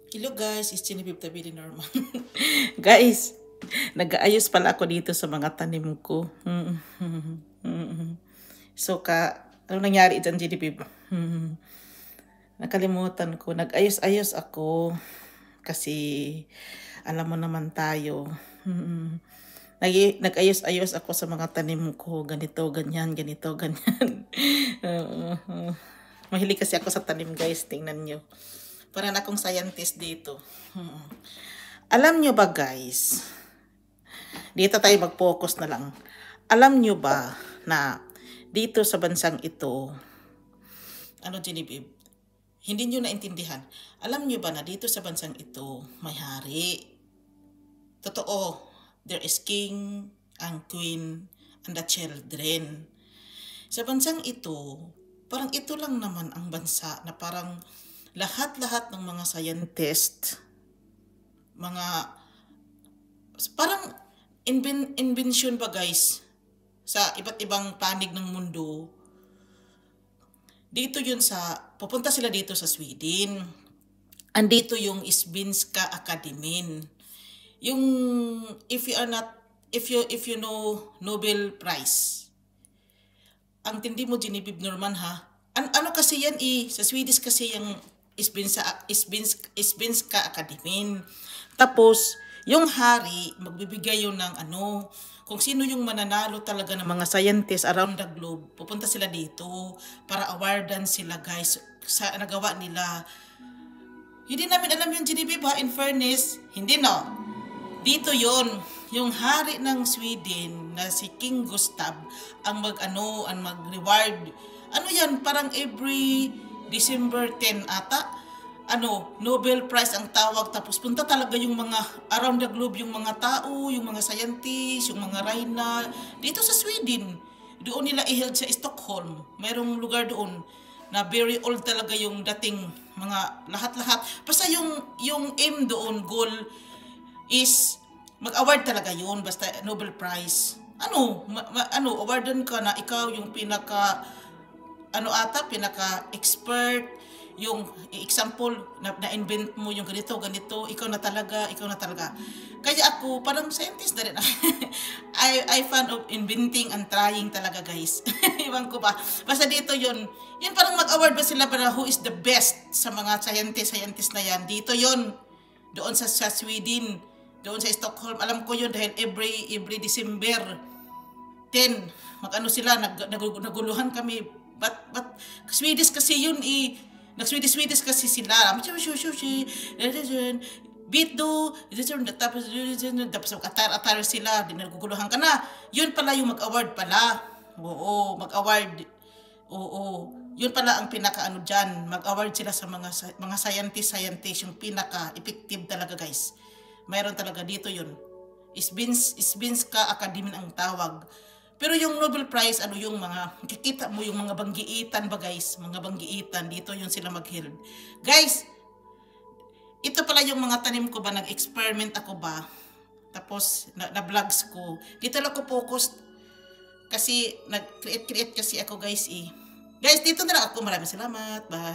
Hello guys, it's Genevieve Tabili Norman. Guys, nag-aayos pala ako dito sa mga tanim ko. So ano nangyari dyan, Genevieve? Nakalimutan ko. Nag-ayos-ayos ako kasi alam mo naman tayo. Nag-ayos-ayos ako sa mga tanim ko. Ganito, ganyan, ganito, ganyan. Mahilig kasi ako sa tanim, guys. Tingnan nyo. Parang akong scientist dito. Alam nyo ba, guys? Dito tayo mag-focus na lang. Alam nyo ba na dito sa bansang ito, Genevieve, hindi nyo naintindihan. Alam nyo ba na dito sa bansang ito, may hari? Totoo, there is king and queen and the children. Sa bansang ito, parang ito lang naman ang bansa na parang lahat-lahat ng mga scientist, parang invention ba guys, sa iba't ibang panig ng mundo, dito yun pupunta sila dito sa Sweden. Andito yung Svenska Akademin. Yung, if you know Nobel Prize, ang tindi mo, Genevieve Norman ha, ano kasi yan sa Swedish kasi yung Svenska Akademin. Tapos, yung hari, magbibigay yun ng kung sino yung mananalo talaga ng mga scientists around the globe, pupunta sila dito para awardan sila guys sa nagawa nila. Hindi namin alam yung Genevieve ha, in fairness, hindi no. Dito yon yung hari ng Sweden na si King Gustav ang mag-reward. Yan, parang every December 10 ata, Nobel Prize ang tawag. Tapos punta talaga yung mga around the globe, yung mga tao, yung mga scientists, yung mga reyna dito sa Sweden. Doon nila i-held sa Stockholm. Mayroong lugar doon na very old talaga yung dating mga lahat-lahat. Basta yung aim doon, goal is mag-award talaga yun, basta Nobel Prize. Awardan ka na ikaw yung pinaka-expert, yung example na-invent mo yung ganito, ikaw na talaga. Kaya ako, parang scientist na rin. I fan of inventing and trying talaga, guys. Iwan ko ba. Basta dito yun parang mag-award ba sila para who is the best sa mga scientist na yan. Dito yun, doon sa Sweden, doon sa Stockholm. Alam ko yun dahil every December 10, sila, naguluhan kami. But Swedish kasi yun Nag-Swedish kasi sila. Beat do, tapos atar sila, dinaguguluhan ka na. Yun pala yung mag-award pala. Oo, mag-award. Oo. Yun pala ang pinaka dyan. Mag-award sila sa mga scientist, yung pinaka-effective talaga guys. Mayroon talaga dito yun. Svenska Akademin ang tawag. Pero yung Nobel Prize, yung kikita mo yung mga banggiitan ba guys? Mga banggiitan, dito yun sila mag-held. Guys, ito pala yung mga tanim ko ba, nag-experiment ako ba? Tapos, na-vlogs ko. Dito lang ako focused. Kasi, nag-create kasi ako guys Guys, dito na lang ako. Maraming salamat. Bye.